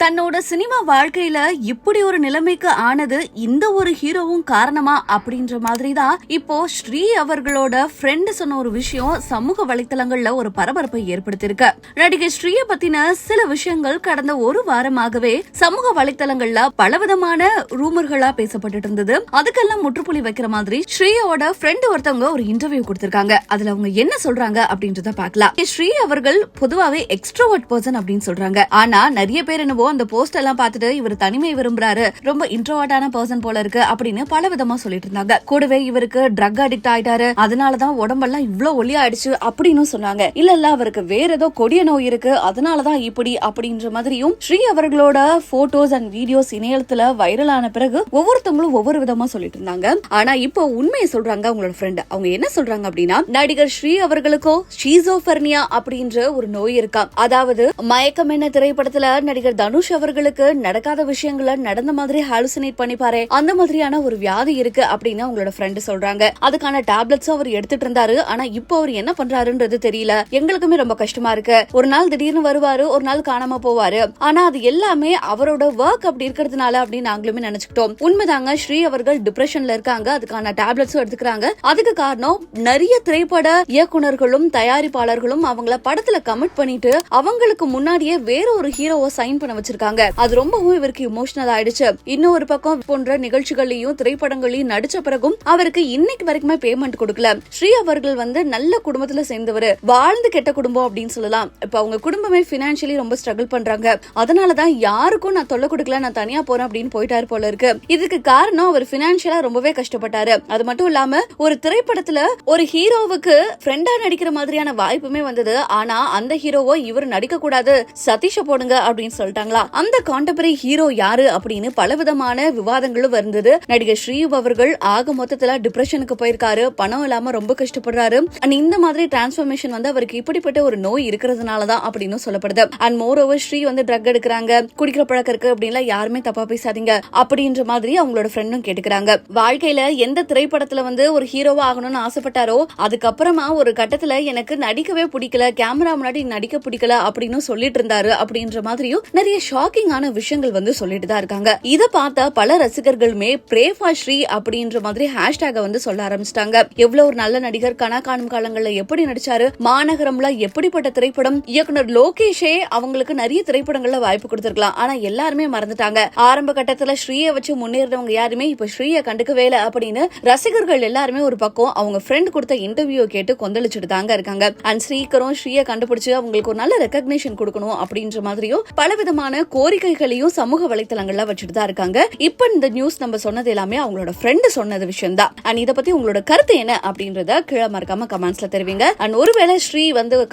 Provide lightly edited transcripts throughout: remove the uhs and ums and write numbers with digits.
தன்னோட சினிமா வாழ்க்கையில இப்படி ஒரு நிலைமைக்கு ஆனது இந்த ஒரு ஹீரோவும் காரணமா அப்படின்ற மாதிரி தான் இப்போ ஸ்ரீ அவர்களோட ஃப்ரெண்ட் சொன்ன ஒரு விஷயம் சமூக வலைத்தளங்கள்ல ஒரு பரபரப்பை ஏற்படுத்தியிருக்கு. நடிகை ஸ்ரீய பத்தின சில விஷயங்கள் கடந்த ஒரு வாரமாகவே சமூக வலைத்தளங்கள்ல பலவிதமான ரூமர்களா பேசப்பட்டு இருந்தது. அதுக்கெல்லாம் முற்றுப்புள்ளி வைக்கிற மாதிரி ஸ்ரீயோட ஃப்ரெண்ட் ஒருத்தவங்க ஒரு இன்டர்வியூ கொடுத்திருக்காங்க. அதுல அவங்க என்ன சொல்றாங்க அப்படின்றத பாக்கலாம். ஸ்ரீ அவர்கள் பொதுவாவே எக்ஸ்ட்ரோவர்ட் பர்சன் அப்படின்னு சொல்றாங்க. ஆனா நிறைய பேர் என்னவோ அந்த போஸ்ட் எல்லாம் பார்த்துட்டு இவர் தனிமை விரும்புறாரு, ரொம்ப இன்ட்ரோவர்ட்டான பர்சன் போல இருக்கு அப்படின்னு பல விதமா சொல்லிட்டு இருந்தாங்க. கூடவே இவருக்கு ட்ரக் அடிக்ட் ஆயிட்டாரு, அதனாலதான் உடம்பெல்லாம் இவ்வளவு ஒல்லியாயிடுச்சு அப்படின்னு சொன்னாங்க. இல்ல அவருக்கு வேற ஏதோ கொடிய நோய் இருக்கு, அதனாலதான் இப்படி அப்படின்ற மாதிரியும் ஸ்ரீ அவர்களோட போட்டோஸ் அண்ட் வீடியோஸ் இணையத்துல வைரல் ஆன பிறகு ஒவ்வொருத்தவங்களும் ஒவ்வொரு விதமா சொல்லிட்டு இருந்தாங்க. ஆனா இப்போ உண்மையை சொல்றாங்க அவங்களோட ஃப்ரெண்ட். அவங்க என்ன சொல்றாங்க அப்படின்னா, நடிகர் ஸ்ரீ அவர்களுக்கோ ஷீசோபர்னியா அப்படின்ற ஒரு நோய் இருக்கா. அதாவது மயக்கம் என்ன திரைப்படத்துல நடிகர் தனுஷ் அவர்களுக்கு நடக்காத விஷயங்களை நடந்த மாதிரி ஹாலுசினேட் பண்ணிப்பாரு, அந்த மாதிரியான ஒரு வியாதி இருக்கு அப்படின்னு அவங்களோட ஃப்ரெண்ட் சொல்றாங்க. அதுக்கான டேப்லெட்ஸ் அவர் எடுத்துட்டு இருந்தாரு. ஆனா இப்போ அவர் என்ன பண்றாருன்றது தெரியல, எங்களுக்குமே ரொம்ப கஷ்டமா இருக்கு. ஒரு நாள் திடீர்னு வருவாரு, ஒரு நாள் காணாம போவாரு. ஆனா அது எல்லாமே அவரோட ஒர்க் அப்படி இருக்கிறதுனால அப்படின்னு நாங்களுமே நினைச்சுக்கிட்டோம். உண்மைதாங்க, ஸ்ரீ அவர்கள் டிப்ரெஷன்ல இருக்காங்க, அதுக்கான டேப்லெட்ஸும் எடுத்துக்கிறாங்க. அதுக்கு காரணம் நிறைய திரைப்பட இயக்குனர்களும் தயாரிப்பாளர்களும் அவங்கள படத்துல கமிட் பண்ணிட்டு அவங்களுக்கு முன்னாடியே வேற ஒரு ஹீரோவை சைன் பண்ண வச்சிருக்காங்க. அது ரொம்பவும் இவருக்கு இமோஷனல் ஆயிடுச்சு. இன்னொரு பக்கம் போன்ற நிகழ்ச்சிகளையும் திரைப்படங்களையும் நடிச்ச பிறகும் அவருக்கு இன்னைக்கு வரைக்குமே பேமெண்ட் கொடுக்கல. ஸ்ரீ அவர்கள் நல்ல குடும்பத்துல சேர்ந்தவர், வாழ்ந்து கெட்ட குடும்பம் அப்படின்னு சொல்லலாம். இப்ப அவங்க குடும்பமே பினான்சியலி ரொம்ப ஸ்ட்ரகிள் பண்றாங்க. அதனாலதான் யாருக்கும் நான் தொல்லை கொடுக்கல, நான் தனியா போறேன் அப்படின்னு போயிட்டாரு போல இருக்கு. இதுக்கு காரணம் அவர் பினான்சியலா ரொம்பவே கஷ்டப்பட்டாரு. அது மட்டும் இல்லாம ஒரு திரைப்படத்துல ஒரு ஹீரோவுக்கு ஃப்ரெண்டா நடிக்கிற மாதிரியான வாய்ப்புமே வந்தது. ஆனா அந்த ஹீரோவோ இவர் நடிக்க கூடாது, சதீஷ போடுங்க அப்படின்னு சொல்லிட்டாங்களா. அந்த கான்டெம்பரரி ஹீரோ யாரு அப்படின்னு பலவிதமான விவாதங்களும் வந்தது. நடிகர் ஸ்ரீ அவர்கள் ஆக மொத்தத்துல டிப்ரெஷனுக்கு போயிருக்காரு, பணம் இல்லாம ரொம்ப கஷ்டப்படுறாரு. அண்ட் இந்த மாதிரி டிரான்ஸ்பர்மேஷன் அவருக்கு இப்படிப்பட்ட ஒரு நோய் இருக்கிறதுனாலதான் அப்படின்னு சொல்லப்படுது. அண்ட் மோர் ஓவர் ஸ்ரீ ட்ரக் எடுக்கிறாங்க, குடிக்கிற பழக்கம் இருக்கு அப்படின்லாம் யாருமே தப்பா பேசாதீங்க அப்படின்ற மாதிரி அவங்களோட ஃப்ரெண்டும் கேட்டுக்கிறாங்க. வாழ்க்கையில எந்த திரைப்படத்துல ஒரு ஹீரோவா ஆகணும்னு ஆசைப்பட்டாரோ அதுக்கப்புறமா ஒரு கட்டத்துல எனக்கு நடிக்கவே பிடிக்கல, கேமரா முன்னாடி நடிக்க பிடிக்கல அப்படின்னு சொல்லிட்டு இருந்தாரு அப்படின்ற மாதிரியும் நிறைய ஷாக்கிங்கான விஷயங்கள் சொல்லிட்டு தான் இருக்காங்க. இத பார்த்த பல ரசிகர்களுமே பிரே ஃபார் ஸ்ரீ அப்படின்ற மாதிரி ஹேஷ்டேக சொல்ல ஆரம்பிச்சிட்டாங்க. எவ்வளவு ஒரு நல்ல நடிகர், காணும் காலங்கள்ல எப்படி நடிச்சாரு, மாநகரம்ல எப்படிப்பட்ட திரைப்படம், இயக்குனர் லோகேஷே அவங்களுக்கு நிறைய திரைப்படங்கள்ல வாய்ப்பு கொடுத்திருக்கலாம். ஆனா எல்லாருமே மறந்துட்டாங்க. ஆரம்ப கட்டத்துல ஸ்ரீயை வச்சு முன்னேறவங்க யாருமே இப்ப ஸ்ரீயை கண்டுக்கவே இல்லை அப்படின்னு ரசிகர்கள் எல்லாருமே ஒரு பக்கம் அவங்க ஃப்ரெண்ட் கொடுத்த இன்டர்வியூ கேட்டு கொந்தளிச்சுட்டு தாங்க இருக்காங்க. அண்ட் ஸ்ரீக்கரும் ஸ்ரீயை கண்டுபிடிச்சு அவங்களுக்கு ஒரு நல்ல ரெகக்னிஷன் கொடுக்கணும் அப்படின்ற மாதிரியும் பலவிதமான கோரிக்கைகளையும் சமூக வலைத்தளங்கள்ல வச்சுட்டு தான் இருக்காங்க. இப்ப இந்த நியூஸ் நம்ம சொன்னது எல்லாமே அவங்களோட ஃப்ரெண்ட் சொன்னது விஷயம் தான். அண்ட் இத பத்தி உங்களோட கருத்து என்ன அப்படின்றத கீழே மறக்காம கமெண்ட்ஸ்ல தெரிவிங்க. அண்ட் ஒருவேளை ஸ்ரீ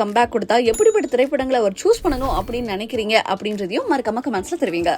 கம்பேக் கொடுத்தா எப்படிப்பட்ட திரைப்படங்களை அவர் சூஸ் பண்ணணும் அப்படின்னு நினைக்கிறீங்க அப்படின்றதையும் மறக்காம கமெண்ட்ஸ்ல தெரிவிங்க.